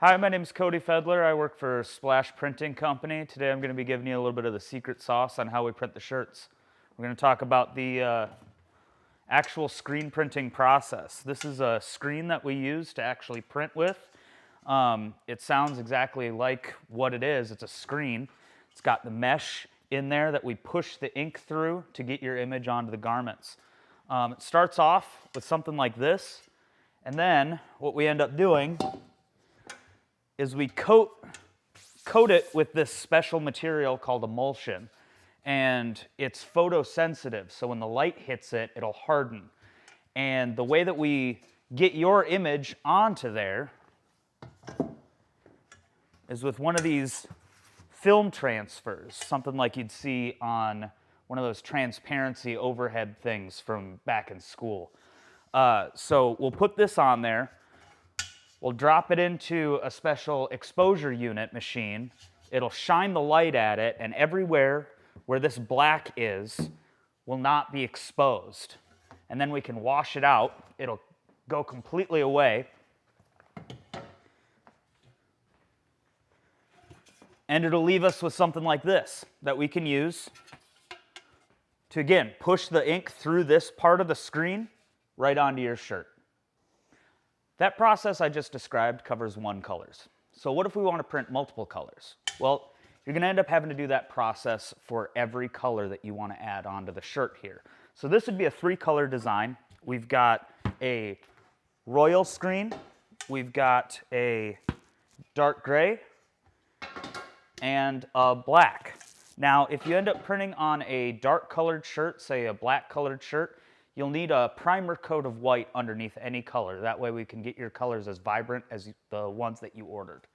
Hi, my name is Cody Fedler. I work for Splash Printing Company. Today I'm going to be giving you a little bit of the secret sauce on how we print the shirts. We're going to talk about the actual screen printing process. This is a screen that we use to actually print with. It sounds exactly like what it is. It's a screen. It's got the mesh in there that we push the ink through to get your image onto the garments. It starts off with something like this, and then what we end up doing is we coat it with this special material called emulsion. And it's photosensitive, so when the light hits it, it'll harden. And the way that we get your image onto there is with one of these film transfers, something like you'd see on one of those transparency overhead things from back in school. So we'll put this on there. We'll drop it into a special exposure unit machine. It'll shine the light at it, and everywhere where this black is will not be exposed. And then we can wash it out. It'll go completely away. And it'll leave us with something like this that we can use to, again, push the ink through this part of the screen right onto your shirt. That process I just described covers one colors. So what if we want to print multiple colors? Well, you're going to end up having to do that process for every color that you want to add onto the shirt here. So this would be a 3-color design. We've got a royal screen, we've got a dark gray, and a black. Now, if you end up printing on a dark colored shirt, say a black colored shirt, you'll need a primer coat of white underneath any color. That way we can get your colors as vibrant as the ones that you ordered.